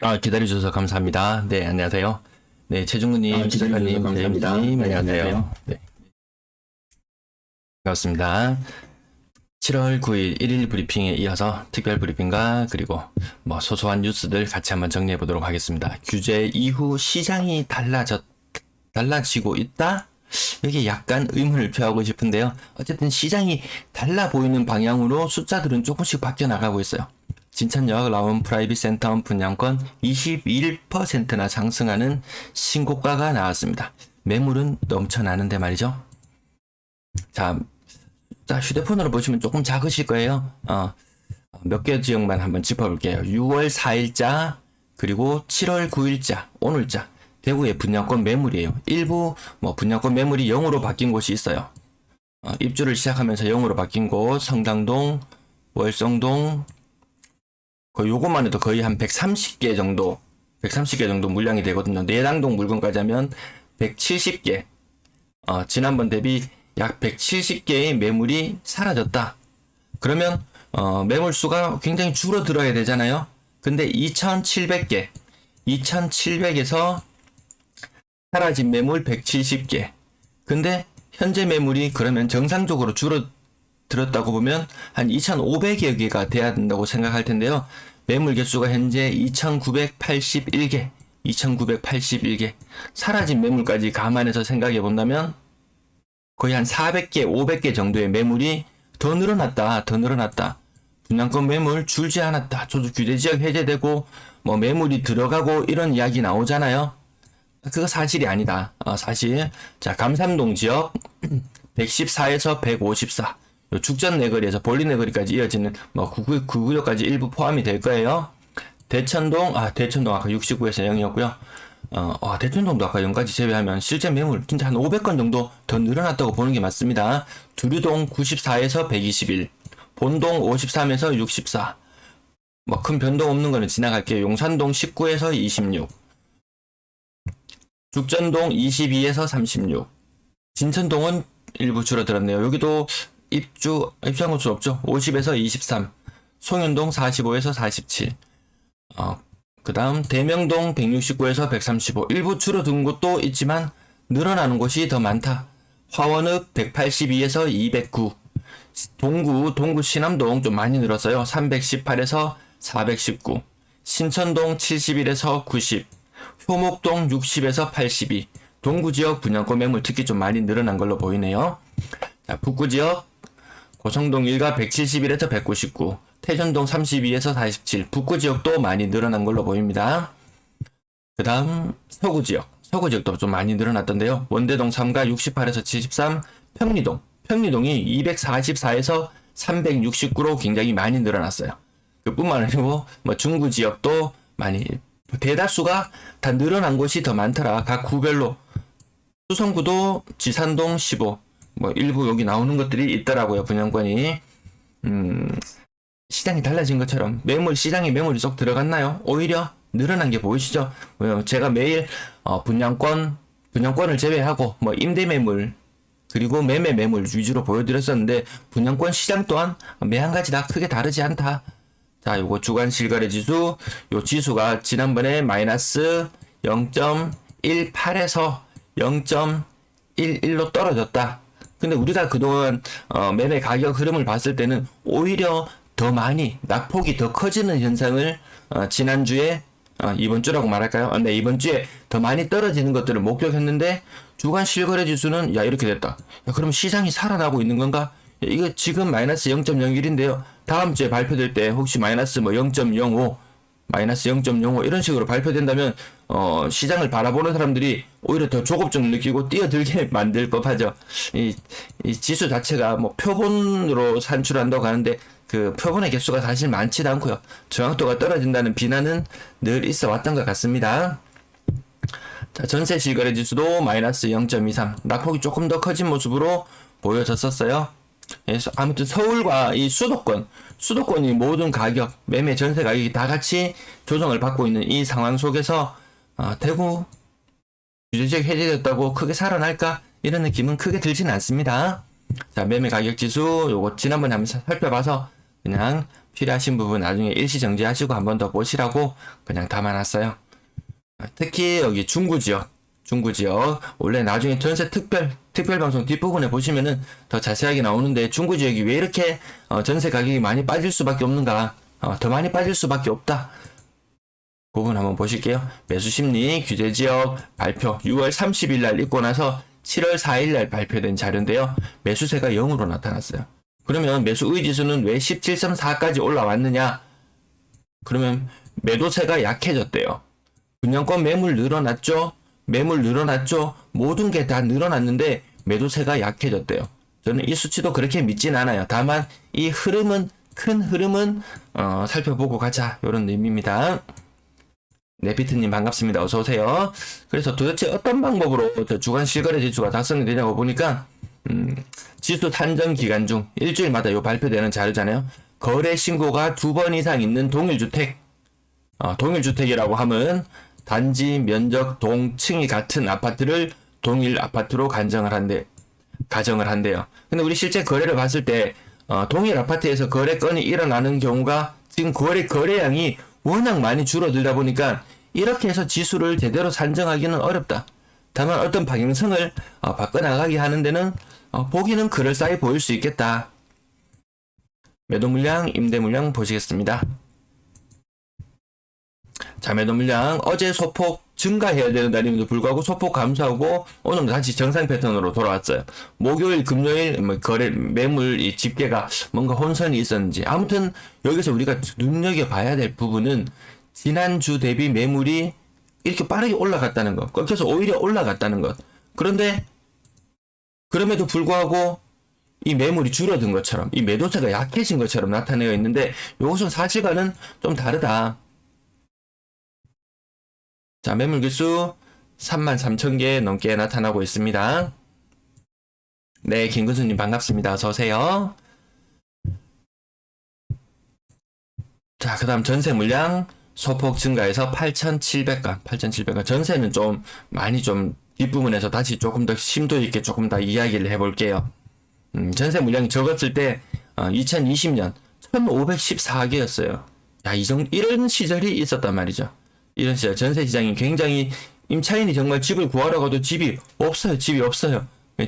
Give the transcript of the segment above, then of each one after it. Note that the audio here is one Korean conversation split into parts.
기다려주셔서 감사합니다. 네, 안녕하세요. 네, 최중근님, 지사님, 감사합니다. 제임스님, 네, 안녕하세요. 네, 반갑습니다. 7월 9일 1일 브리핑에 이어서 특별 브리핑과 그리고 소소한 뉴스들 같이 한번 정리해 보도록 하겠습니다. 규제 이후 시장이 달라지고 있다? 여기 약간 의문을 표하고 싶은데요. 어쨌든 시장이 달라 보이는 방향으로 숫자들은 조금씩 바뀌어 나가고 있어요. 진천역 라원 프라이빗 센터 분양권 21%나 상승하는 신고가가 나왔습니다. 매물은 넘쳐나는데 말이죠. 자, 휴대폰으로 보시면 조금 작으실 거예요. 몇 개 지역만 한번 짚어볼게요. 6월 4일자 그리고 7월 9일자 오늘자 대구의 분양권 매물이에요. 일부 분양권 매물이 0으로 바뀐 곳이 있어요. 입주를 시작하면서 0으로 바뀐 곳 성당동, 월성동 요것만 해도 거의 한 130개 정도 물량이 되거든요. 내당동 물건까지 하면 170개. 지난번 대비 약 170개의 매물이 사라졌다. 그러면 매물수가 굉장히 줄어들어야 되잖아요. 근데 2700에서 사라진 매물 170개. 근데 현재 매물이 그러면 정상적으로 줄어들었다고 보면 한 2500여 개가 돼야 된다고 생각할 텐데요. 매물 개수가 현재 2981개. 사라진 매물까지 감안해서 생각해 본다면 거의 한 400개, 500개 정도의 매물이 더 늘어났다. 분양권 매물 줄지 않았다. 조수 규제 지역 해제되고 매물이 들어가고 이런 이야기 나오잖아요. 그거 사실이 아니다. 사실 자 감삼동 지역 114에서 154 죽전 내거리에서 볼리 내거리까지 이어지는 구구역까지 일부 포함이 될 거예요. 대천동 아까 69에서 0이었고요. 대천동도 아까 0까지 제외하면 실제 매물 진짜 한 500건 정도 더 늘어났다고 보는 게 맞습니다. 두류동 94에서 121, 본동 53에서 64. 큰 변동 없는 거는 지나갈게요. 용산동 19에서 26, 죽전동 22에서 36, 진천동은 일부 줄어들었네요. 여기도 입주한 곳은 없죠. 50에서 23, 송현동 45에서 47. 그 다음 대명동 169에서 135. 일부 줄어든 곳도 있지만 늘어나는 곳이 더 많다. 화원읍 182에서 209. 동구 신암동 좀 많이 늘었어요. 318에서 419. 신천동 71에서 90. 효목동 60에서 82. 동구지역 분양권 매물 특히 좀 많이 늘어난 걸로 보이네요. 자, 북구지역 고성동 1가 171에서 199. 태전동 32에서 47. 북구지역도 많이 늘어난 걸로 보입니다. 그 다음 서구지역도 좀 많이 늘어났던데요. 원대동 3가 68에서 73. 평리동이 244에서 369로 굉장히 많이 늘어났어요. 그뿐만 아니고 중구지역도 많이 대다수가 다 늘어난 곳이 더 많더라. 각 구별로. 수성구도 지산동 15. 일부 여기 나오는 것들이 있더라고요. 분양권이. 시장이 달라진 것처럼 시장에 매물이 쏙 들어갔나요? 오히려 늘어난 게 보이시죠? 제가 매일 분양권을 제외하고 임대 매물 그리고 매매 매물 위주로 보여드렸었는데 분양권 시장 또한 매 한 가지 다 크게 다르지 않다. 자, 요거 주간 실거래 지수, 요 지수가 지난번에 마이너스 0.18에서 0.11로 떨어졌다. 근데 우리가 그동안 매매 가격 흐름을 봤을 때는 오히려 더 많이 낙폭이 더 커지는 현상을 지난주에 이번 주라고 말할까요? 네, 이번 주에 더 많이 떨어지는 것들을 목격했는데 주간 실거래 지수는 이렇게 됐다. 그럼 시장이 살아나고 있는 건가? 이거 지금 마이너스 0.01인데요. 다음 주에 발표될 때 혹시 마이너스 0.05 이런 식으로 발표된다면 시장을 바라보는 사람들이 오히려 더 조급증을 느끼고 뛰어들게 만들 법하죠. 이 지수 자체가 표본으로 산출한다고 하는데 그 표본의 개수가 사실 많지도 않고요. 정확도가 떨어진다는 비난은 늘 있어 왔던 것 같습니다. 자, 전세 실거래 지수도 마이너스 0.23, 낙폭이 조금 더 커진 모습으로 보여졌었어요. 그래서 아무튼 서울과 이 수도권이 모든 가격, 매매 전세 가격이 다 같이 조정을 받고 있는 이 상황 속에서 대구 규제지역 해제됐다고 크게 살아날까? 이런 느낌은 크게 들지는 않습니다. 자, 매매 가격 지수 요거 지난번에 한번 살펴봐서 그냥 필요하신 부분 나중에 일시 정지하시고 한 번 더 보시라고 그냥 담아놨어요. 특히 여기 중구 지역 원래 나중에 전세 특별 방송 뒷부분에 보시면은 더 자세하게 나오는데 중구 지역이 왜 이렇게 전세 가격이 많이 빠질 수밖에 없는가, 더 많이 빠질 수밖에 없다. 그 부분 한번 보실게요. 매수 심리 규제 지역 발표 6월 30일 날 있고 나서 7월 4일 날 발표된 자료인데요. 매수세가 0으로 나타났어요. 그러면 매수 의지수는 왜 17.4까지 올라왔느냐? 그러면 매도세가 약해졌대요. 분양권 매물 늘어났죠? 모든 게 다 늘어났는데 매도세가 약해졌대요. 저는 이 수치도 그렇게 믿진 않아요. 다만 이 흐름은, 큰 흐름은 살펴보고 가자, 이런 의미입니다. 네, 비트님 반갑습니다. 어서오세요. 그래서 도대체 어떤 방법으로 주간 실거래 지수가 작성이 되냐고 보니까 지수 산정 기간 중 일주일마다 요 발표되는 자료잖아요. 거래 신고가 2번 이상 있는 동일주택, 동일주택이라고 하면 단지 면적 동층이 같은 아파트를 동일 아파트로 가정을 한대요. 근데 우리 실제 거래를 봤을 때 동일 아파트에서 거래 건이 일어나는 경우가 지금 거래량이 워낙 많이 줄어들다 보니까 이렇게 해서 지수를 제대로 산정하기는 어렵다. 다만 어떤 방향성을 바꿔나가게 하는 데는 보기는 그럴싸해 보일 수 있겠다. 매도 물량, 임대 물량 보시겠습니다. 자, 매도 물량 어제 소폭 증가해야 되는 날임에도 불구하고 소폭 감소하고 오늘 다시 정상 패턴으로 돌아왔어요. 목요일, 금요일 거래 매물 이 집계가 뭔가 혼선이 있었는지, 아무튼 여기서 우리가 눈여겨봐야 될 부분은 지난주 대비 매물이 이렇게 빠르게 올라갔다는 것, 꺾여서 오히려 올라갔다는 것. 그런데 그럼에도 불구하고 이 매물이 줄어든 것처럼, 이 매도세가 약해진 것처럼 나타내어 있는데 이것은 사실과는 좀 다르다. 자, 매물 개수 33,000개 넘게 나타나고 있습니다. 네, 김근수님 반갑습니다. 어서오세요. 자, 그 다음 전세 물량 소폭 증가해서 8,700건. 전세는 좀 많이 좀 뒷부분에서 다시 조금 더 심도 있게 조금 더 이야기를 해볼게요. 전세 물량이 적었을 때 2020년 1,514개였어요. 야, 이런 시절이 있었단 말이죠. 이런 시절 전세 시장이 굉장히, 임차인이 정말 집을 구하러 가도 집이 없어요.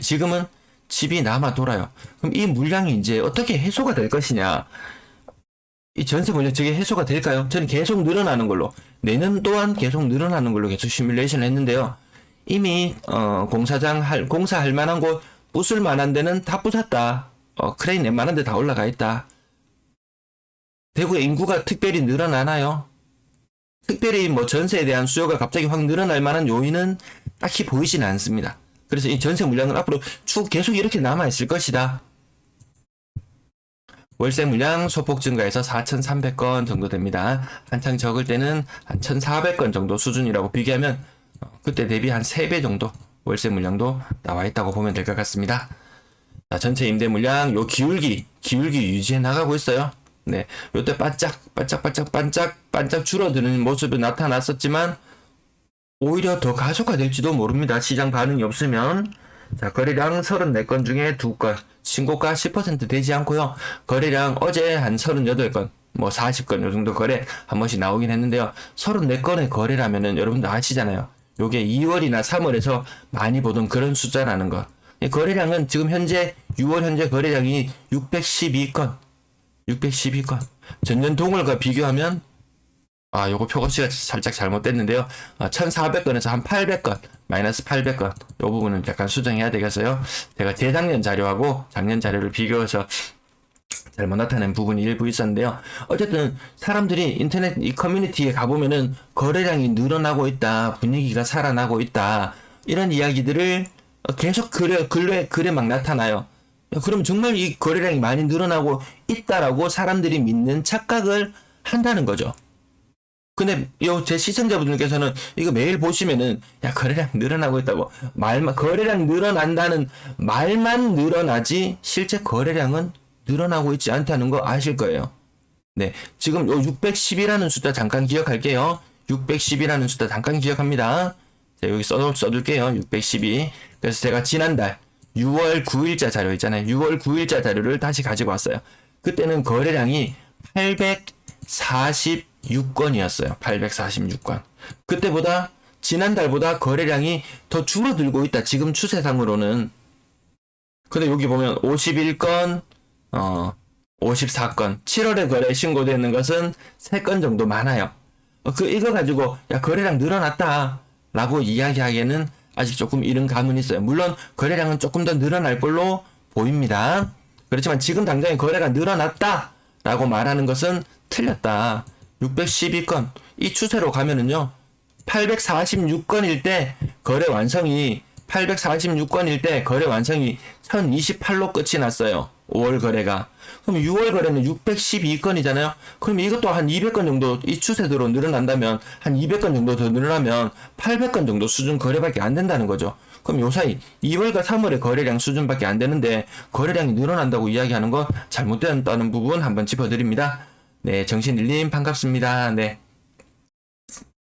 지금은 집이 남아 돌아요. 그럼 이 물량이 이제 어떻게 해소가 될 것이냐? 이 전세 물량 저게 해소가 될까요? 저는 계속 늘어나는 걸로, 내년 또한 계속 늘어나는 걸로 계속 시뮬레이션을 했는데요. 이미 공사할 만한 곳, 부술 만한 데는 다 부쉈다. 크레인 웬만한 데 다 올라가 있다. 대구의 인구가 특별히 늘어나나요? 특별히 뭐 전세에 대한 수요가 갑자기 확 늘어날 만한 요인은 딱히 보이지는 않습니다. 그래서 이 전세 물량은 앞으로 쭉 계속 이렇게 남아 있을 것이다. 월세 물량 소폭 증가해서 4,300건 정도 됩니다. 한창 적을 때는 한 1,400건 정도 수준이라고 비교하면 그때 대비 한 3배 정도 월세 물량도 나와 있다고 보면 될 것 같습니다. 자, 전체 임대 물량 요 기울기 유지해 나가고 있어요. 네, 요때 반짝 줄어드는 모습이 나타났었지만 오히려 더 가속화될지도 모릅니다. 시장 반응이 없으면. 자, 거래량 34건 중에 2건, 신고가 10% 되지 않고요. 거래량 어제 한 38건, 뭐 40건 요 정도 거래 한 번씩 나오긴 했는데요. 34건의 거래라면은 여러분들 아시잖아요. 요게 2월이나 3월에서 많이 보던 그런 숫자라는 거. 거래량은 지금 현재 6월 현재 거래량이 612건. 전년 동월과 비교하면 요거 표고치가 살짝 잘못됐는데요. 1,400건에서 한 800건, 마이너스 800건. 요 부분은 약간 수정해야 되겠어요. 제가 재작년 자료하고 작년 자료를 비교해서 잘못 나타낸 부분이 일부 있었는데요. 어쨌든 사람들이 인터넷 이 커뮤니티에 가보면은 거래량이 늘어나고 있다, 분위기가 살아나고 있다, 이런 이야기들을 계속 글에 막 나타나요. 그럼 정말 이 거래량이 많이 늘어나고 있다라고 사람들이 믿는 착각을 한다는 거죠. 근데 제 시청자분들께서는 이거 매일 보시면은 거래량 늘어나고 있다고 거래량 늘어난다는 말만 늘어나지 실제 거래량은 늘어나고 있지 않다는 거 아실 거예요. 네, 지금 요 610이라는 숫자 잠깐 기억할게요. 610이라는 숫자 잠깐 기억합니다. 자, 여기 써둘게요. 612. 그래서 제가 지난달 6월 9일자 자료 있잖아요. 6월 9일자 자료를 다시 가지고 왔어요. 그때는 거래량이 846건이었어요. 846건. 그때보다 지난달보다 거래량이 더 줄어들고 있다. 지금 추세상으로는. 근데 여기 보면 51건, 54건. 7월에 거래 신고되는 것은 3건 정도 많아요. 이거 가지고 야 거래량 늘어났다 라고 이야기하기에는 아직 조금 이른 감은 있어요. 물론 거래량은 조금 더 늘어날 걸로 보입니다. 그렇지만 지금 당장에 거래가 늘어났다 라고 말하는 것은 틀렸다. 612건 이 추세로 가면은요 846건일 때 거래 완성이 1028로 끝이 났어요. 5월 거래가. 그럼 6월 거래는 612건이잖아요. 그럼 이것도 한 200건 정도 이 추세대로 늘어난다면 한 200건 정도 더 늘어나면 800건 정도 수준 거래밖에 안 된다는 거죠. 그럼 요 사이 2월과 3월의 거래량 수준밖에 안 되는데 거래량이 늘어난다고 이야기하는 건 잘못된다는 부분 한번 짚어드립니다. 네, 정신일님 반갑습니다. 네.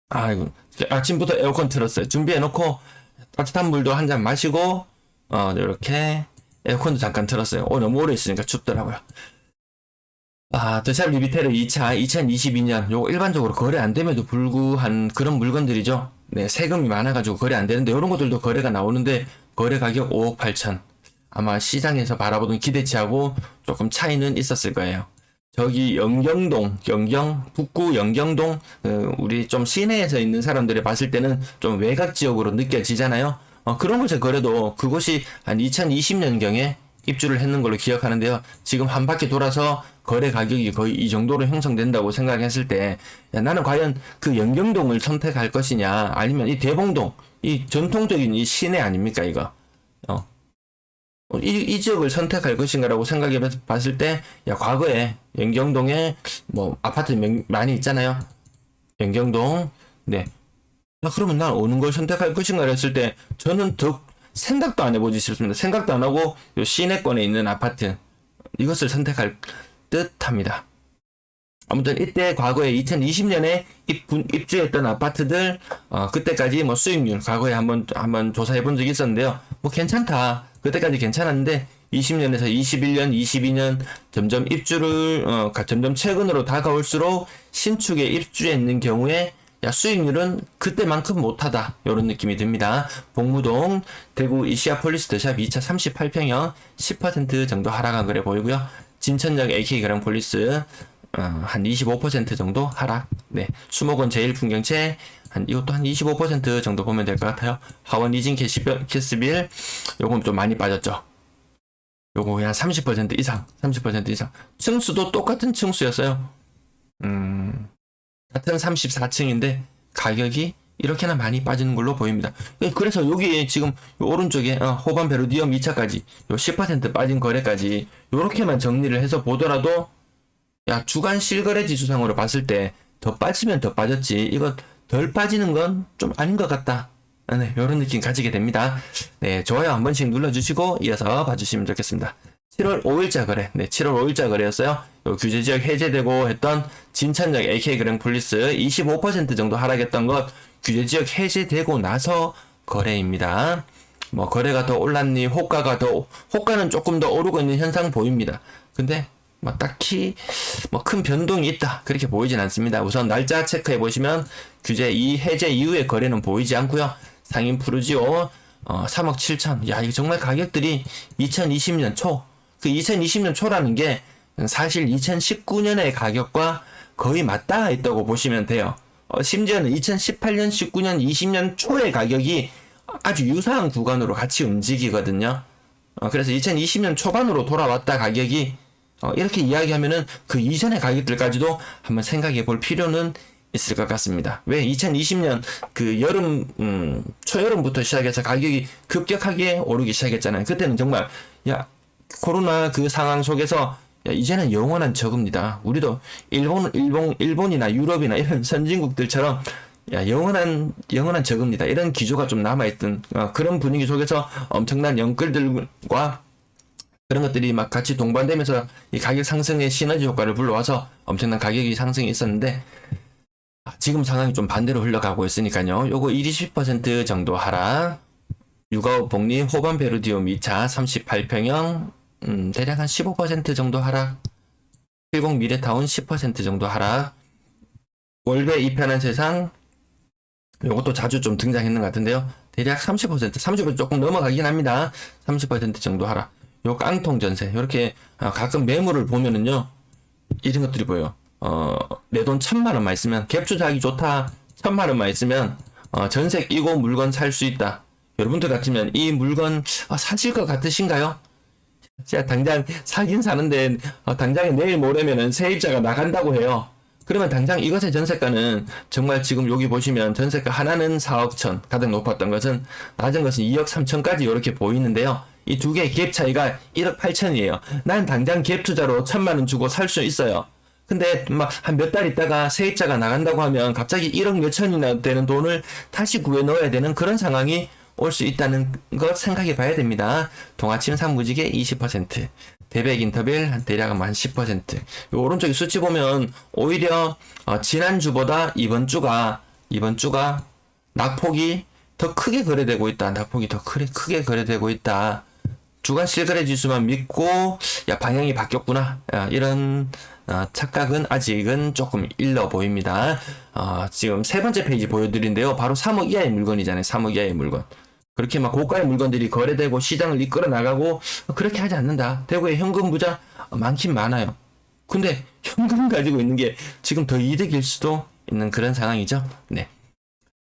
아이고, 아침부터 에어컨 틀었어요. 준비해놓고 따뜻한 물도 한 잔 마시고 이렇게 에어컨도 잠깐 틀었어요. 너무 오래 있으니까 춥더라고요. 더샵 리비테르 2차 2022년 요거 일반적으로 거래 안 됨에도 불구한 그런 물건들이죠. 네, 세금이 많아가지고 거래 안 되는데 이런 것들도 거래가 나오는데 거래 가격 5억 8천. 아마 시장에서 바라보던 기대치하고 조금 차이는 있었을 거예요. 저기 영경동, 북구 영경동, 우리 좀 시내에서 있는 사람들이 봤을 때는 좀 외곽 지역으로 느껴지잖아요. 그런 곳에 거래도 그곳이 한 2020년경에 입주를 했는 걸로 기억하는데요. 지금 한 바퀴 돌아서 거래 가격이 거의 이 정도로 형성된다고 생각했을 때, 야, 나는 과연 그 영경동을 선택할 것이냐, 아니면 이 대봉동, 이 전통적인 이 시내 아닙니까, 이거? 이 지역을 선택할 것인가라고 생각해 봤을 때, 야, 과거에 영경동에 뭐 아파트 많이 있잖아요. 영경동. 네. 야, 그러면 난 어느 걸 선택할 것인가 했을 때, 저는 더 생각도 안 해보지 싶습니다. 생각도 안 하고, 요 시내권에 있는 아파트, 이것을 선택할 듯 합니다. 아무튼 이때 과거에 2020년에 입주했던 아파트들, 그때까지 뭐 수익률, 과거에 한번 조사해 본 적이 있었는데요. 뭐 괜찮다. 그때까지 괜찮았는데, 20년에서 21년, 22년, 점점 점점 최근으로 다가올수록 신축에 입주했는 경우에, 야, 수익률은 그때만큼 못하다. 요런 느낌이 듭니다. 복무동, 대구 이시아폴리스 더샵 2차 38평형 10% 정도 하락한 거래 보이고요. 진천역 AK 그랑폴리스, 한 25% 정도 하락. 네. 수목원 제일풍경채, 이것도 한 25% 정도 보면 될 것 같아요. 하원 이진 캐스빌, 요건 좀 많이 빠졌죠. 요거 그냥 30% 이상. 층수도 똑같은 층수였어요. 같은 34층인데 가격이 이렇게나 많이 빠지는 걸로 보입니다. 그래서 여기 지금 오른쪽에 호반 베르디움 2차까지 요 10% 빠진 거래까지 요렇게만 정리를 해서 보더라도, 야, 주간 실거래 지수상으로 봤을 때 더 빠지면 더 빠졌지, 이거 덜 빠지는 건 좀 아닌 것 같다. 네, 요런 느낌 가지게 됩니다. 네, 좋아요 한 번씩 눌러주시고 이어서 봐주시면 좋겠습니다. 7월 5일자 거래. 네, 7월 5일자 거래였어요. 요 규제 지역 해제되고 했던 진천역 AK 그랑폴리스 25% 정도 하락했던 것, 규제 지역 해제되고 나서 거래입니다. 뭐 거래가 더 올랐니, 호가는 조금 더 오르고 있는 현상 보입니다. 근데 뭐 딱히 뭐 큰 변동이 있다 그렇게 보이진 않습니다. 우선 날짜 체크해 보시면 규제 해제 이후의 거래는 보이지 않고요. 상인 푸르지오 3억 7천. 야, 이거 정말 가격들이 2020년 초, 그 2020년 초라는 게 사실 2019년의 가격과 거의 맞닿아 있다고 보시면 돼요. 심지어는 2018년, 19년, 20년 초의 가격이 아주 유사한 구간으로 같이 움직이거든요. 그래서 2020년 초반으로 돌아왔다 가격이, 이렇게 이야기하면은 그 이전의 가격들까지도 한번 생각해 볼 필요는 있을 것 같습니다. 왜 2020년 그 초여름부터 시작해서 가격이 급격하게 오르기 시작했잖아요. 그때는 정말, 야, 코로나 그 상황 속에서, 야, 이제는 영원한 저금리다. 우리도 일본이나 유럽이나 이런 선진국들처럼, 야, 영원한 저금리다. 이런 기조가 좀 남아있던 그런 분위기 속에서 엄청난 영끌들과 그런 것들이 막 같이 동반되면서 이 가격 상승의 시너지 효과를 불러와서 엄청난 가격이 상승이 있었는데, 지금 상황이 좀 반대로 흘러가고 있으니까요. 요거 20% 정도 하락. 육아업 복리 호반 베르디움 2차 38평형, 대략 한 15% 정도 하락. 70 미래타운 10% 정도 하락. 월배 이편한 세상, 요것도 자주 좀 등장했는 것 같은데요. 대략 30% 조금 넘어가긴 합니다. 30% 정도 하락. 요 깡통 전세, 이렇게 가끔 매물을 보면은요, 이런 것들이 보여요. 내 돈 1,000만원만 있으면, 갭 투자하기 좋다. 1,000만원만 있으면 전세 끼고 물건 살 수 있다. 여러분들 같으면 이 물건 사실 것 같으신가요? 제가 당장 사긴 사는데 당장에 내일 모레면은 세입자가 나간다고 해요. 그러면 당장 이것의 전세가는 정말 지금 여기 보시면 전세가 하나는 4억 천, 가장 높았던 것은, 낮은 것은 2억 3천까지 이렇게 보이는데요. 이 두 개의 갭 차이가 1억 8천이에요. 난 당장 갭 투자로 1,000만 원 주고 살 수 있어요. 근데 막 한 몇 달 있다가 세입자가 나간다고 하면 갑자기 1억 몇 천이나 되는 돈을 다시 구해 넣어야 되는 그런 상황이 올 수 있다는 것 생각해 봐야 됩니다. 동아침 산무지개 20%, 대백 인터빌 대략 한 10%. 요 오른쪽에 수치 보면 오히려 지난주보다 이번 주가 낙폭이 더 크게 거래되고 있다. 낙폭이 더 크게 거래되고 있다. 주간 실거래 지수만 믿고 방향이 바뀌었구나, 이런 착각은 아직은 조금 일러 보입니다. 지금 세 번째 페이지 보여드린데요. 바로 3억 이하의 물건이잖아요. 3억 이하의 물건. 그렇게 막 고가의 물건들이 거래되고 시장을 이끌어 나가고 그렇게 하지 않는다. 대구에 현금 부자 많긴 많아요. 근데 현금 가지고 있는 게 지금 더 이득일 수도 있는 그런 상황이죠. 네.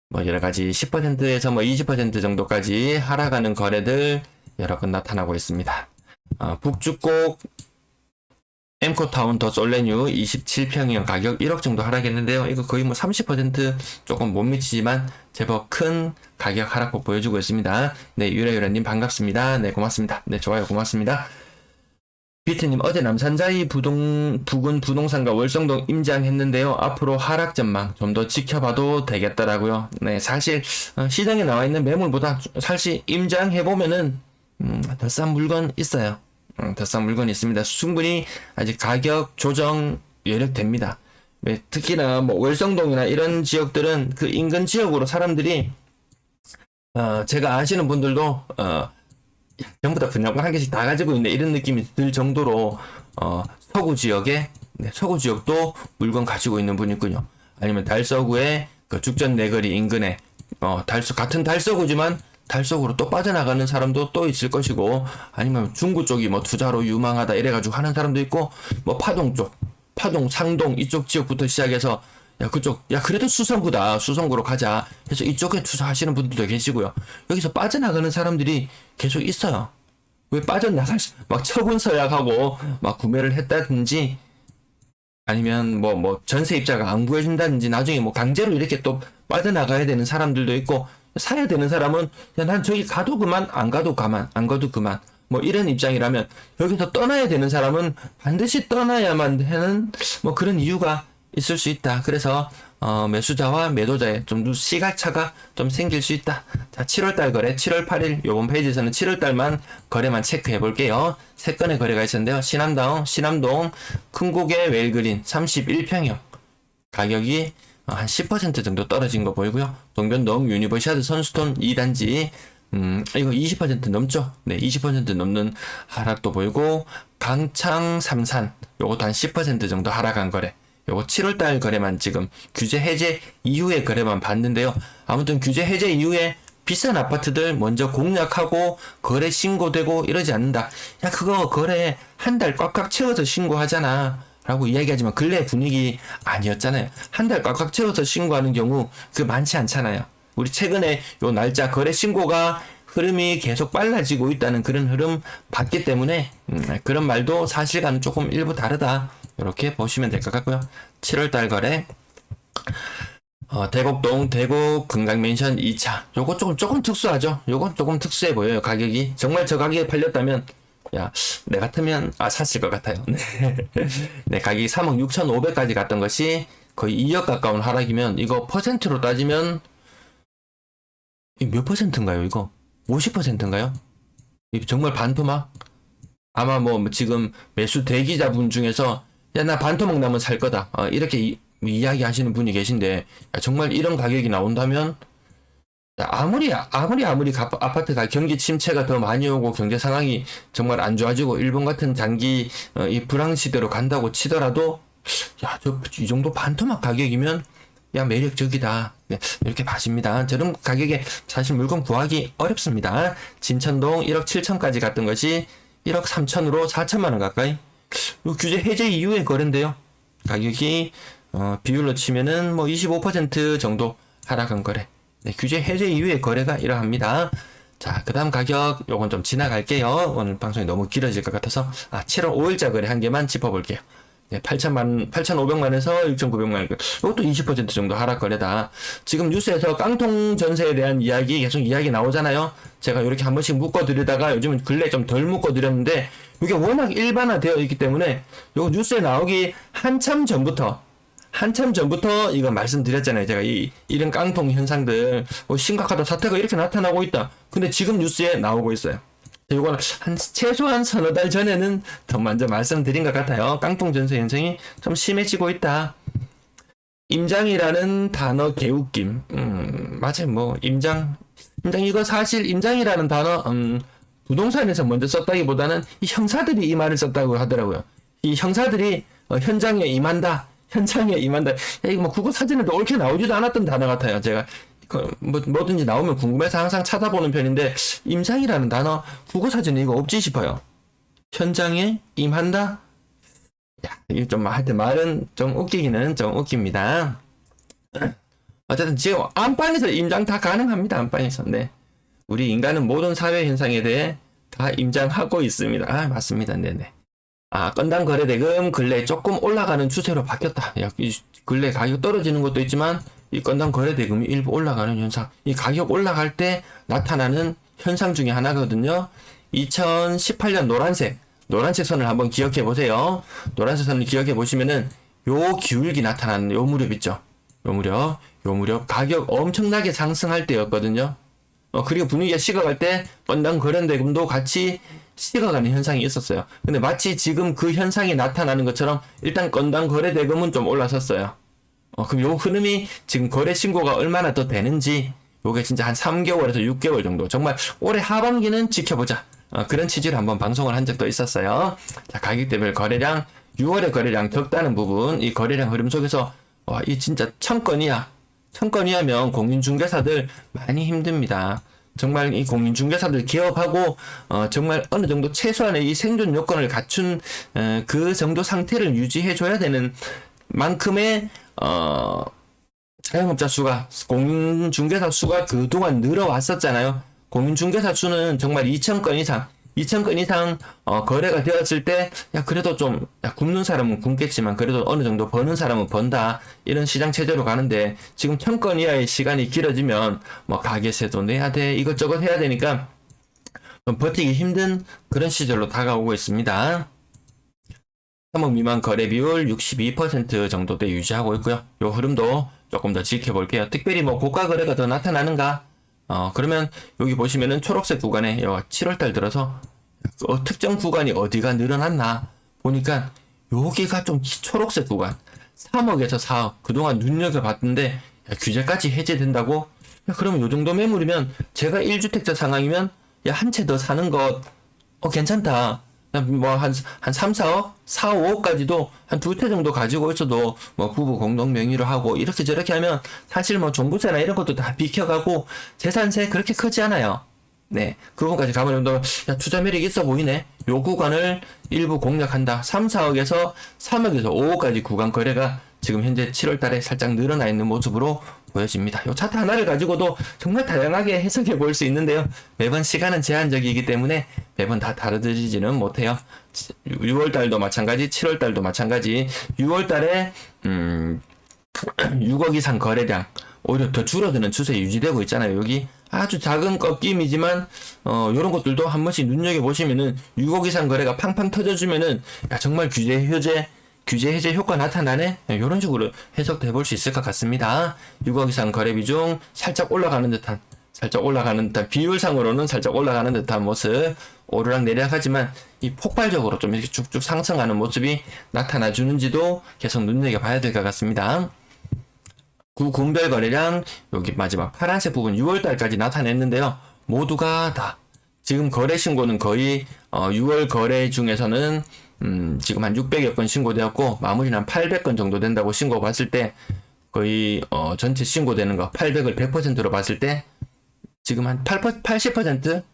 뭐 여러 가지 10%에서 뭐 20% 정도까지 하락하는 거래들 여러 건 나타나고 있습니다. 북주곡 엠코타운 더 솔레뉴 27평형 가격 1억 정도 하락했는데요. 이거 거의 뭐 30% 조금 못 미치지만 제법 큰 가격 하락폭 보여주고 있습니다. 네, 유라유라님 반갑습니다. 네, 고맙습니다. 네, 좋아요, 고맙습니다. 비트님, 어제 남산자이 부근 부동산과 월성동 임장했는데요. 앞으로 하락 전망 좀 더 지켜봐도 되겠더라고요. 네, 사실 시장에 나와 있는 매물보다 사실 임장해보면은 더 싼 물건 있어요. 더 싼 물건이 있습니다. 충분히 아직 가격 조정 여력됩니다. 특히나 뭐 월성동이나 이런 지역들은 그 인근 지역으로 사람들이 제가 아시는 분들도 전부 다 분양권 한 개씩 다 가지고 있는 이런 느낌이 들 정도로 서구 지역에, 네, 서구 지역도 물건 가지고 있는 분이 있군요. 아니면 달서구의 그 죽전 내거리 인근에 같은 달서구지만 달서구로 또 빠져나가는 사람도 또 있을 것이고, 아니면 중구 쪽이 뭐 투자로 유망하다 이래가지고 하는 사람도 있고, 뭐 파동 쪽, 파동, 상동 이쪽 지역부터 시작해서 그래도 수성구다, 수성구로 가자 해서 이쪽에 투자하시는 분들도 계시고요. 여기서 빠져나가는 사람들이 계속 있어요. 왜 빠져나갈 막 처분 서약하고 막 구매를 했다든지, 아니면 뭐 전세입자가 안 구해준다든지 나중에 뭐 강제로 이렇게 또 빠져나가야 되는 사람들도 있고, 사야 되는 사람은 난 저기 가도 그만, 안 가도 가만, 안 가도 그만, 뭐 이런 입장이라면, 여기서 떠나야 되는 사람은 반드시 떠나야만 하는 뭐 그런 이유가 있을 수 있다. 그래서 매수자와 매도자의 좀 시각차가 좀 생길 수 있다. 자, 7월달 거래 7월 8일 요번 페이지에서는 7월달만 거래만 체크해 볼게요. 3건의 거래가 있었는데요. 신암동 큰고개 웰그린 31평형 가격이 한 10% 정도 떨어진 거 보이고요. 동변동 유니버시아드 선수촌 2단지 이거 20% 넘죠? 네, 20% 넘는 하락도 보이고, 강창 삼산 요것도 한 10% 정도 하락한 거래. 요거 7월달 거래만 지금 규제 해제 이후에 거래만 봤는데요. 아무튼 규제 해제 이후에 비싼 아파트들 먼저 공략하고 거래 신고되고 이러지 않는다. 야, 그거 거래 한 달 꽉꽉 채워서 신고하잖아 라고 이야기하지만 근래 분위기 아니었잖아요. 한 달 꽉꽉 채워서 신고하는 경우 그 많지 않잖아요. 우리 최근에 요 날짜 거래 신고가 흐름이 계속 빨라지고 있다는 그런 흐름 봤기 때문에 그런 말도 사실과는 조금 일부 다르다, 이렇게 보시면 될 것 같고요. 7월달 거래 대곡동 대곡 금강맨션 2차 요거 조금 특수하죠. 요건 조금 특수해 보여요. 가격이 정말 저 가격에 팔렸다면 내 같으면 샀을 것 같아요. 네, 가격이 3억 6,500까지 갔던 것이 거의 2억 가까운 하락이면, 이거 퍼센트로 따지면 몇 퍼센트인가요? 이거 50%인가요? 정말 반토막? 아마 뭐 지금 매수 대기자분 중에서 나 반토막 나면 살 거다, 이렇게 이야기 하시는 분이 계신데, 정말 이런 가격이 나온다면 아무리 아파트가 경기 침체가 더 많이 오고 경제 상황이 정말 안 좋아지고 일본 같은 장기 이 불황 시대로 간다고 치더라도 이 정도 반토막 가격이면 매력적이다. 네, 이렇게 봐집니다. 저런 가격에 사실 물건 구하기 어렵습니다. 진천동 1억 7천까지 갔던 것이 1억 3천으로 4천만 원 가까이. 요 규제 해제 이후의 거래인데요. 가격이 비율로 치면은 뭐 25% 정도 하락한 거래. 네, 규제 해제 이후의 거래가 이러합니다. 자, 그 다음 가격 요건 좀 지나갈게요. 오늘 방송이 너무 길어질 것 같아서 7월 5일자 거래 한 개만 짚어볼게요. 네, 8,500만에서 6,900만. 이것도 20% 정도 하락 거래다. 지금 뉴스에서 깡통 전세에 대한 계속 이야기 나오잖아요. 제가 이렇게 한 번씩 묶어드리다가 요즘은 근래 좀 덜 묶어드렸는데, 이게 워낙 일반화되어 있기 때문에, 요 뉴스에 나오기 한참 전부터 이거 말씀드렸잖아요. 제가 이런 깡통 현상들, 심각하다, 사태가 이렇게 나타나고 있다. 근데 지금 뉴스에 나오고 있어요. 이거는 최소한 서너 달 전에는 더 먼저 말씀드린 것 같아요. 깡통 전세 현상이 좀 심해지고 있다. 임장이라는 단어 개웃김. 맞아요. 임장 이거 사실 임장이라는 단어 부동산에서 먼저 썼다기보다는 이 형사들이 이 말을 썼다고 하더라고요. 이 형사들이 현장에 임한다. 이거 뭐 국어 사전에도 옳게 나오지도 않았던 단어 같아요. 제가 뭐든지 나오면 궁금해서 항상 찾아보는 편인데, 임장이라는 단어 국어사전에 이거 없지 싶어요. 현장에 임한다? 이게 좀 하여튼 말은 좀 웃기기는 좀 웃깁니다. 어쨌든 지금 안방에서 임장 다 가능합니다. 안방에서. 네. 우리 인간은 모든 사회 현상에 대해 다 임장하고 있습니다. 맞습니다. 네네. 건당 거래대금 근래 조금 올라가는 추세로 바뀌었다. 근래 가격 떨어지는 것도 있지만 이 건당 거래대금이 일부 올라가는 현상, 이 가격 올라갈 때 나타나는 현상 중에 하나거든요. 2018년 노란색 선을 한번 기억해 보세요. 노란색 선을 기억해 보시면은 요 기울기 나타나는 요 무렵 있죠. 요 무렵 가격 엄청나게 상승할 때였거든요. 그리고 분위기가 식어갈 때 건당 거래대금도 같이 식어가는 현상이 있었어요. 근데 마치 지금 그 현상이 나타나는 것처럼 일단 건당 거래대금은 좀 올라섰어요. 그럼 요 흐름이 지금 거래 신고가 얼마나 더 되는지, 요게 진짜 한 3개월에서 6개월 정도, 정말 올해 하반기는 지켜보자. 그런 취지로 한번 방송을 한 적도 있었어요. 자, 가격대별 거래량, 6월의 거래량 적다는 부분, 이 거래량 흐름 속에서, 이 진짜 1000건이면 공인중개사들 많이 힘듭니다. 정말 이 공인중개사들 기업하고, 정말 어느 정도 최소한의 이 생존 요건을 갖춘, 그 정도 상태를 유지해줘야 되는 만큼의 자영업자 수가, 공인중개사 수가 그동안 늘어왔었잖아요. 공인중개사 수는 정말 2,000건 이상 거래가 되었을 때, 그래도 좀, 굶는 사람은 굶겠지만, 그래도 어느 정도 버는 사람은 번다. 이런 시장 체제로 가는데, 지금 1000건 이하의 시간이 길어지면, 가게세도 내야 돼, 이것저것 해야 되니까, 좀 버티기 힘든 그런 시절로 다가오고 있습니다. 3억 미만 거래 비율 62% 정도대 유지하고 있고요. 요 흐름도 조금 더 지켜볼게요. 특별히 고가 거래가 더 나타나는가? 그러면 여기 보시면은 초록색 구간에 7월달 들어서 특정 구간이 어디가 늘어났나 보니까 여기가 좀 초록색 구간 3억에서 4억 그동안 눈여겨봤는데 규제까지 해제된다고? 그러면 요 정도 매물이면 제가 1주택자 상황이면 한 채 더 사는 것 괜찮다. 한 3, 4억? 4, 5억까지도 한 두 채 정도 가지고 있어도 부부 공동 명의로 하고 이렇게 저렇게 하면 사실 종부세나 이런 것도 다 비켜가고 재산세 그렇게 크지 않아요. 네. 그 부분까지 가면 투자 매력이 있어 보이네. 요 구간을 일부 공략한다. 3, 4억에서 3억에서 5억까지 구간 거래가 지금 현재 7월 달에 살짝 늘어나 있는 모습으로 보여집니다. 이 차트 하나를 가지고도 정말 다양하게 해석해 볼 수 있는데요. 매번 시간은 제한적이기 때문에 매번 다 다르지는 못해요. 6월 달도 마찬가지, 7월 달도 마찬가지. 6월 달에 6억 이상 거래량 오히려 더 줄어드는 추세 유지되고 있잖아요. 여기 아주 작은 꺾임이지만 요런 것들도 한 번씩 눈여겨보시면은 6억 이상 거래가 팡팡 터져주면은 정말 규제 해제 효과 나타나네? 이런 식으로 해석돼 볼 수 있을 것 같습니다. 6억 이상 거래 비중 살짝 올라가는 듯한 비율상으로는 살짝 올라가는 듯한 모습, 오르락 내리락 하지만 이 폭발적으로 좀 이렇게 쭉쭉 상승하는 모습이 나타나 주는지도 계속 눈여겨봐야 될 것 같습니다. 구군별 거래량 여기 마지막 파란색 부분 6월달까지 나타냈는데요. 모두가 다 지금 거래 신고는 거의 6월 거래 중에서는 지금 한 600여 건 신고되었고 마무리는 한 800건 정도 된다고 신고 봤을 때 거의 전체 신고되는 거 800을 100%로 봤을 때 지금 한 80%?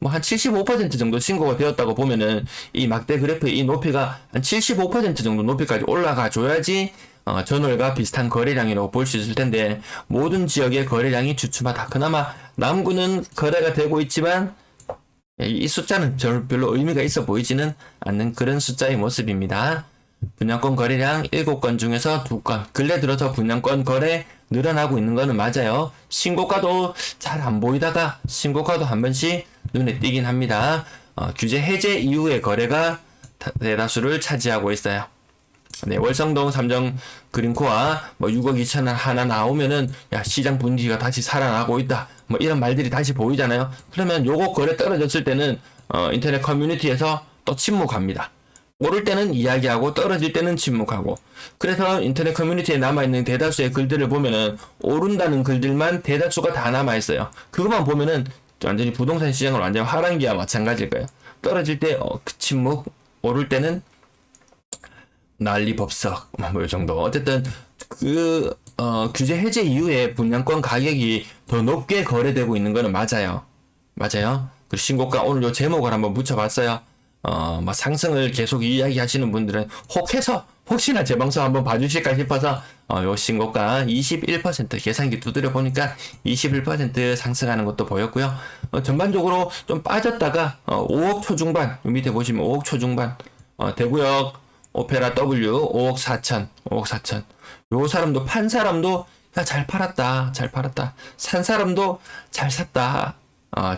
뭐 한 75% 정도 신고가 되었다고 보면은 이 막대 그래프의 이 높이가 한 75% 정도 높이까지 올라가 줘야지 전월과 비슷한 거래량이라고 볼 수 있을 텐데 모든 지역의 거래량이 주춤하다. 그나마 남구는 거래가 되고 있지만 이 숫자는 별로 의미가 있어 보이지는 않는 그런 숫자의 모습입니다. 분양권 거래량 7건 중에서 2건 근래 들어서 분양권 거래 늘어나고 있는 거는 맞아요. 신고가도 잘 안 보이다가 신고가도 한 번씩 눈에 띄긴 합니다. 규제 해제 이후의 거래가 대다수를 차지하고 있어요. 네, 월성동 삼정 그린코아 뭐 6억 2천원 하나 나오면은 야 시장 분위기가 다시 살아나고 있다 뭐 이런 말들이 다시 보이잖아요. 그러면 요거 거래 떨어졌을 때는 인터넷 커뮤니티에서 또 침묵합니다. 오를 때는 이야기하고 떨어질 때는 침묵하고 그래서 인터넷 커뮤니티에 남아있는 대다수의 글들을 보면은 오른다는 글들만 대다수가 다 남아있어요. 그것만 보면은 완전히 부동산 시장을 완전히 하란기와 마찬가지일 거예요. 떨어질 때 침묵, 오를 때는 난리 법석 뭐 이 정도. 어쨌든 규제 해제 이후에 분양권 가격이 더 높게 거래되고 있는 거는 맞아요. 그리고 신고가 오늘 요 제목을 한번 붙여봤어요. 뭐 상승을 계속 이야기하시는 분들은 혹해서 혹시나 제 방송 한번 봐주실까 싶어서 요 신고가 21% 계산기 두드려 보니까 21% 상승하는 것도 보였고요. 전반적으로 좀 빠졌다가 5억 초중반 밑에 보시면 5억 초중반 대구역 오페라 W 5억 4천 요 사람도 판 사람도 야, 잘 팔았다 산 사람도 잘 샀다.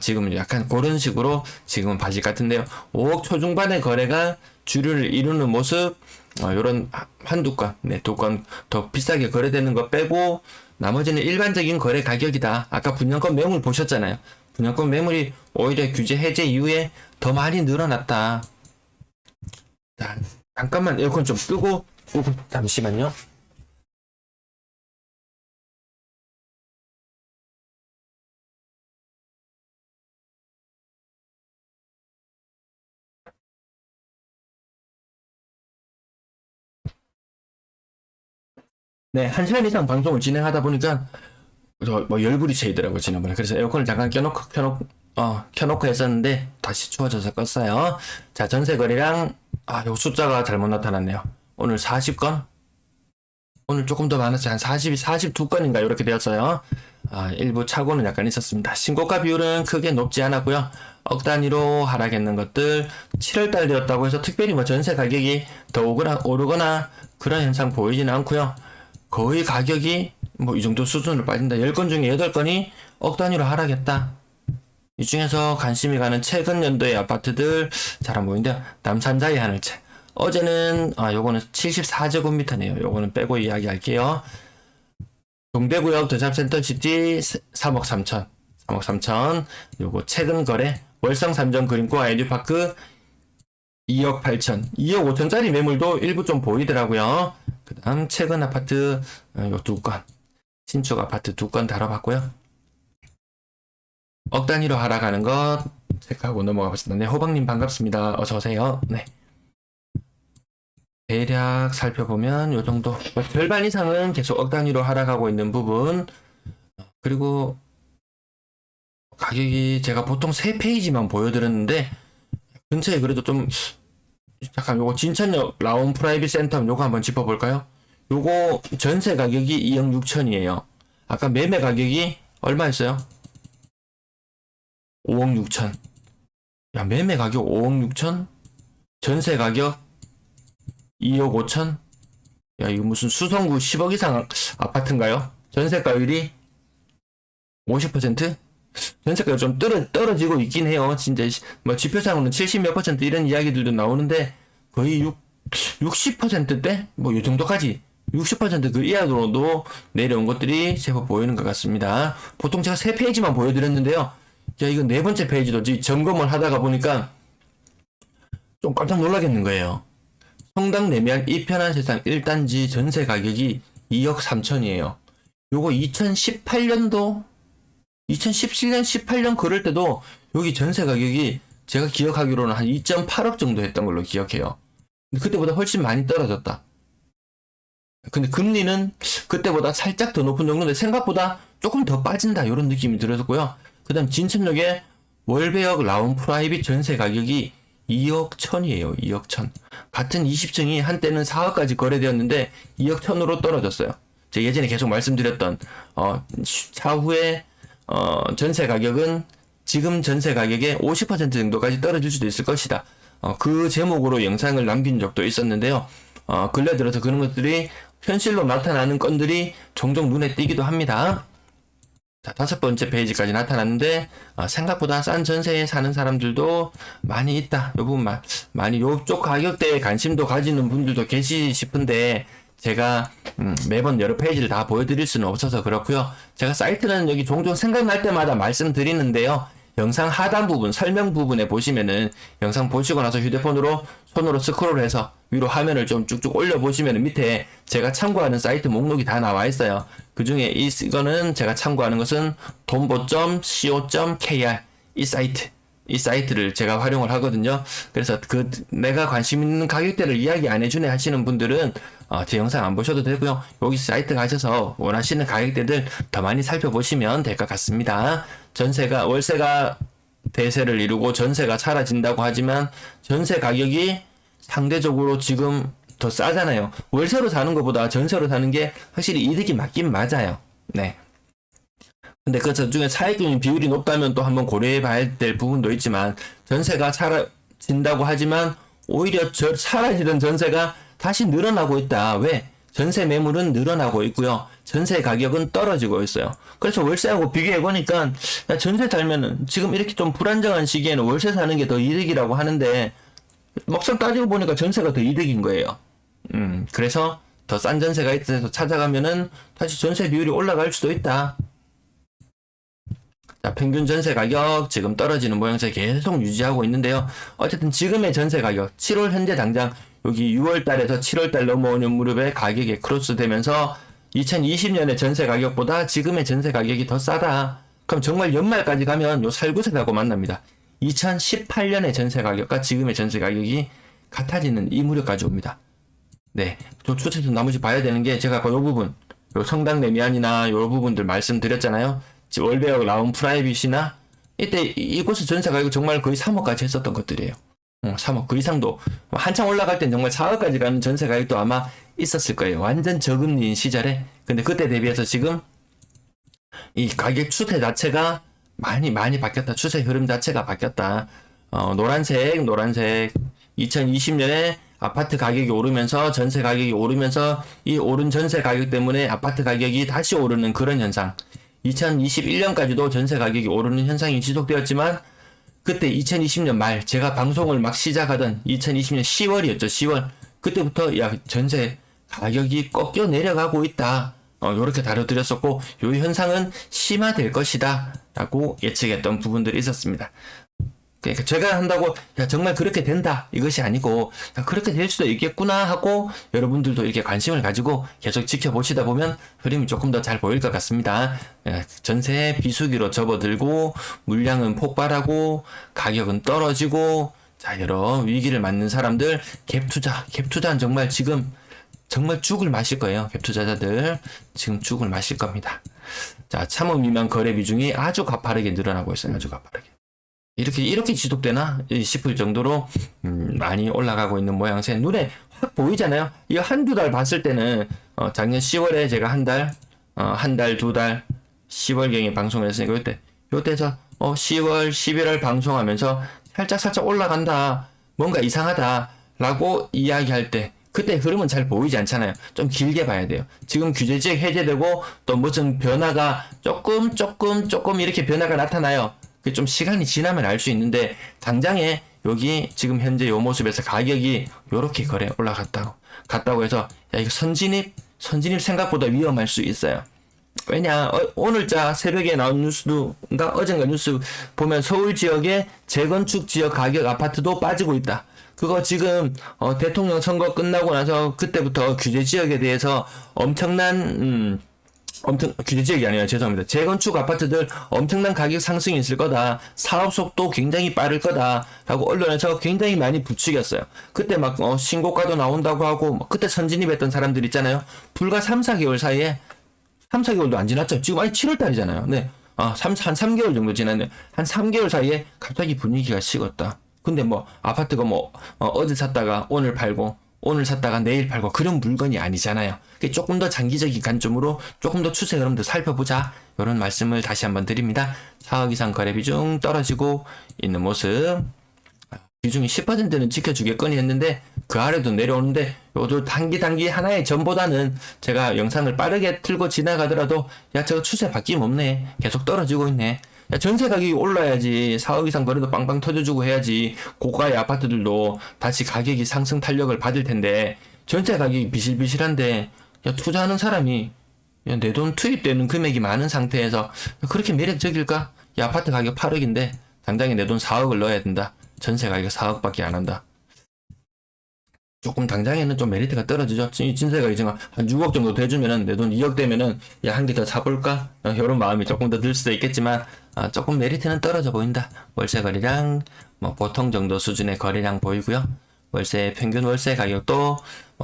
지금은 약간 그런 식으로 지금은 바질 같은데요. 5억 초중반의 거래가 주류를 이루는 모습, 요런 한두 건, 네, 2건 더 비싸게 거래되는 거 빼고, 나머지는 일반적인 거래 가격이다. 아까 분양권 매물 보셨잖아요. 분양권 매물이 오히려 규제 해제 이후에 더 많이 늘어났다. 자, 잠깐만 에어컨 좀 끄고, 잠시만요. 네, 1시간 이상 방송을 진행하다 보니까 뭐 열불이 새이더라고요, 지난번에. 그래서 에어컨을 잠깐 켜놓고 했었는데 다시 추워져서 껐어요. 자, 전세 거래량 요 숫자가 잘못 나타났네요. 오늘 40건? 오늘 조금 더 많았어요. 한 42건인가 이렇게 되었어요. 일부 차고는 약간 있었습니다. 신고가 비율은 크게 높지 않았고요. 억 단위로 하락했는 것들 7월달 되었다고 해서 특별히 뭐 전세 가격이 더 오르거나 그런 현상 보이지는 않고요. 거의 가격이 뭐 이 정도 수준으로 빠진다. 10건 중에 8건이 억 단위로 하락했다. 이 중에서 관심이 가는 최근 연도의 아파트들 잘 안 보이는데 남산자의 하늘채. 어제는 요거는 74제곱미터네요. 요거는 빼고 이야기할게요. 동대구역 더샵센터시티 3억 3천. 요거 최근 거래 월성 삼정 그린코 아이디파크 2억 8천. 2억 5천짜리 매물도 일부 좀 보이더라고요. 그 다음 최근 아파트 요 2건 신축 아파트 2건 다뤄봤고요. 억 단위로 하락하는 것 체크하고 넘어가 보겠습니다. 네, 호박님 반갑습니다. 어서오세요. 네. 대략 살펴보면 요 정도 절반 이상은 계속 억 단위로 하락하고 있는 부분. 그리고 가격이 제가 보통 3페이지만 보여드렸는데 근처에 그래도 좀 잠깐 요거 진천역 라온 프라이빗 센터 요거 한번 짚어볼까요? 요거 전세 가격이 2억 6천이에요. 아까 매매 가격이 얼마였어요? 5억 6천. 야, 매매 가격 5억 6천? 전세 가격 2억 5천? 야, 이거 무슨 수성구 10억 이상 아파트인가요? 전세가율이 50%? 전세가가 좀 떨어지고 있긴 해요. 진짜 뭐 지표상으로는 70몇 퍼센트 이런 이야기들도 나오는데 거의 60%대? 뭐 이 정도까지 60%그 이하로도 내려온 것들이 제법 보이는 것 같습니다. 보통 제가 3페이지만 보여드렸는데요. 자, 이거 4번째 페이지도 점검을 하다가 보니까 좀 깜짝 놀라겠는 거예요. 성당 내면 이편한 세상 1단지 전세 가격이 2억 3천이에요. 요거 2018년도 2017년 18년 그럴 때도 여기 전세 가격이 제가 기억하기로는 한 2.8억 정도 했던 걸로 기억해요. 근데 그때보다 훨씬 많이 떨어졌다. 근데 금리는 그때보다 살짝 더 높은 정도인데 생각보다 조금 더 빠진다 이런 느낌이 들었고요. 그 다음 진천역에 월배역 라운 프라이빗 전세 가격이 2억 천이에요. 2억 천. 같은 20층이 한때는 4억까지 거래되었는데 2억 천으로 떨어졌어요. 제가 예전에 계속 말씀드렸던 차후에 전세 가격은 지금 전세 가격의 50% 정도까지 떨어질 수도 있을 것이다. 그 제목으로 영상을 남긴 적도 있었는데요. 근래 들어서 그런 것들이 현실로 나타나는 건들이 종종 눈에 띄기도 합니다. 자, 5번째 페이지까지 나타났는데 생각보다 싼 전세에 사는 사람들도 많이 있다. 요 부분 많이 요쪽 가격대에 관심도 가지는 분들도 계시 싶은데 제가 매번 여러 페이지를 다 보여드릴 수는 없어서 그렇고요. 제가 사이트는 여기 종종 생각날 때마다 말씀드리는데요. 영상 하단 부분, 설명 부분에 보시면은 영상 보시고 나서 휴대폰으로 손으로 스크롤해서 위로 화면을 좀 쭉쭉 올려보시면은 밑에 제가 참고하는 사이트 목록이 다 나와 있어요. 그 중에 이거는 제가 참고하는 것은 돈보.co.kr 이 사이트를 제가 활용을 하거든요. 그래서 내가 관심 있는 가격대를 이야기 안 해주네 하시는 분들은 제 영상 안 보셔도 되고요. 여기 사이트 가셔서 원하시는 가격대들 더 많이 살펴보시면 될 것 같습니다. 월세가 대세를 이루고 전세가 사라진다고 하지만 전세 가격이 상대적으로 지금 더 싸잖아요. 월세로 사는 것보다 전세로 사는 게 확실히 이득이 맞긴 맞아요. 네. 근데 그 중에 차익금 비율이 높다면 또 한번 고려해 봐야 될 부분도 있지만 전세가 사라진다고 하지만 오히려 사라지던 전세가 다시 늘어나고 있다. 왜? 전세 매물은 늘어나고 있고요. 전세 가격은 떨어지고 있어요. 그래서 월세하고 비교해 보니까 전세 살면은 지금 이렇게 좀 불안정한 시기에는 월세 사는 게 더 이득이라고 하는데 막상 따지고 보니까 전세가 더 이득인 거예요. 그래서 더 싼 전세가 있어서 찾아가면은 다시 전세 비율이 올라갈 수도 있다. 자, 평균 전세 가격 지금 떨어지는 모양새 계속 유지하고 있는데요. 어쨌든 지금의 전세 가격 7월 현재 당장 여기 6월달에서 7월달 넘어오는 무렵에 가격이 크로스되면서 2020년의 전세 가격보다 지금의 전세 가격이 더 싸다. 그럼 정말 연말까지 가면 요 살구세하고 만납니다. 2018년의 전세 가격과 지금의 전세 가격이 같아지는 이 무렵까지 옵니다. 네, 저 추천해서 나머지 봐야 되는 게 제가 아까 요 부분, 요 성당 내미안이나 요 부분들 말씀드렸잖아요. 월배역 라운 프라이빗이나 이때 이곳의 전세 가격 정말 거의 3억까지 했었던 것들이에요. 3억 그 이상도 한참 올라갈 땐 정말 4억까지 가는 전세 가격도 아마 있었을 거예요. 완전 저금리인 시절에. 근데 그때 대비해서 지금 이 가격 추세 자체가 많이 바뀌었다. 추세 흐름 자체가 바뀌었다. 노란색 2020년에 아파트 가격이 오르면서 전세 가격이 오르면서 이 오른 전세 가격 때문에 아파트 가격이 다시 오르는 그런 현상. 2021년까지도 전세 가격이 오르는 현상이 지속되었지만 그때 2020년 말 제가 방송을 막 시작하던 2020년 10월이었죠. 10월. 그때부터 전세 가격이 꺾여 내려가고 있다. 요렇게 다뤄드렸었고 요 현상은 심화될 것이다 라고 예측했던 부분들이 있었습니다. 그러니까 제가 한다고 정말 그렇게 된다 이것이 아니고 그렇게 될 수도 있겠구나 하고 여러분들도 이렇게 관심을 가지고 계속 지켜보시다 보면 흐름이 조금 더 잘 보일 것 같습니다. 전세 비수기로 접어들고 물량은 폭발하고 가격은 떨어지고 자 여러 위기를 맞는 사람들 갭투자는 정말 지금 정말 죽을 마실 거예요. 갭투자자들 지금 죽을 마실 겁니다. 자 참호 미만 거래 비중이 아주 가파르게 늘어나고 있어요. 아주 가파르게. 이렇게 지속되나 싶을 정도로 많이 올라가고 있는 모양새 눈에 확 보이잖아요. 이 한두 달 봤을 때는 작년 10월에 제가 한 달, 두 달 10월경에 방송을 했으니까 요때서 10월, 11월 방송하면서 살짝 올라간다. 뭔가 이상하다. 라고 이야기할 때 그때 흐름은 잘 보이지 않잖아요. 좀 길게 봐야 돼요. 지금 규제지역 해제되고 또 무슨 변화가 조금 이렇게 변화가 나타나요. 좀 시간이 지나면 알 수 있는데 당장에 여기 지금 현재 요 모습에서 가격이 요렇게 갔다고 해서 이거 선진입 생각보다 위험할 수 있어요. 왜냐 오늘자 새벽에 나온 뉴스인가 어젠가 뉴스 보면 서울 지역의 재건축 지역 가격 아파트도 빠지고 있다. 그거 지금 대통령 선거 끝나고 나서 그때부터 규제 지역에 대해서 엄청난 규제 지역이 아니라 죄송합니다. 재건축 아파트들 엄청난 가격 상승이 있을 거다. 사업 속도 굉장히 빠를 거다라고 언론에서 굉장히 많이 부추겼어요. 그때 막 신고가도 나온다고 하고 그때 선진입했던 사람들 있잖아요. 불과 3, 4개월 사이에 3, 4개월도 안 지났죠. 지금 아니 7월 달이잖아요. 네. 한 3개월 정도 지났는데 한 3개월 사이에 갑자기 분위기가 식었다. 근데 뭐 아파트가 어제 샀다가 오늘 팔고 오늘 샀다가 내일 팔고 그런 물건이 아니잖아요. 조금 더 장기적인 관점으로 조금 더 추세 흐름도 살펴보자. 이런 말씀을 다시 한번 드립니다. 4억 이상 거래 비중 떨어지고 있는 모습. 비중이 10%는 지켜주겠거니 했는데 그 아래도 내려오는데 요도 단기 하나의 점보다는 제가 영상을 빠르게 틀고 지나가더라도 야 저거 추세 바뀜 없네. 계속 떨어지고 있네. 야, 전세 가격이 올라야지 4억 이상 거래도 빵빵 터져주고 해야지 고가의 아파트들도 다시 가격이 상승 탄력을 받을 텐데 전세 가격이 비실비실한데 야, 투자하는 사람이 내 돈 투입되는 금액이 많은 상태에서 그렇게 매력적일까? 야, 아파트 가격 8억인데 당장에 내 돈 4억을 넣어야 된다. 전세 가격 4억밖에 안 한다. 조금 당장에는 좀 메리트가 떨어지죠. 진세가 이제 한 6억 정도 돼주면은 내 돈 2억 되면은 야, 한 개 더 사볼까? 이런 마음이 조금 더 들 수도 있겠지만 조금 메리트는 떨어져 보인다. 월세 거래량 보통 정도 수준의 거래량 보이고요. 월세 평균 월세 가격도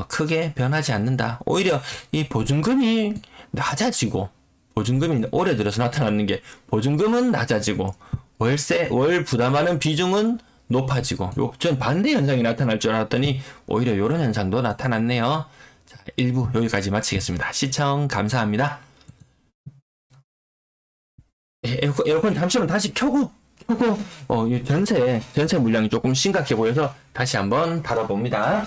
크게 변하지 않는다. 오히려 이 보증금이 낮아지고 보증금이 올해 들어서 나타나는 게 보증금은 낮아지고 월 부담하는 비중은 높아지고 전 반대 현상이 나타날 줄 알았더니 오히려 이런 현상도 나타났네요. 자, 1부 여기까지 마치겠습니다. 시청 감사합니다. 에어컨 잠시만 다시 켜고 전세 물량이 조금 심각해 보여서 다시 한번 다뤄봅니다.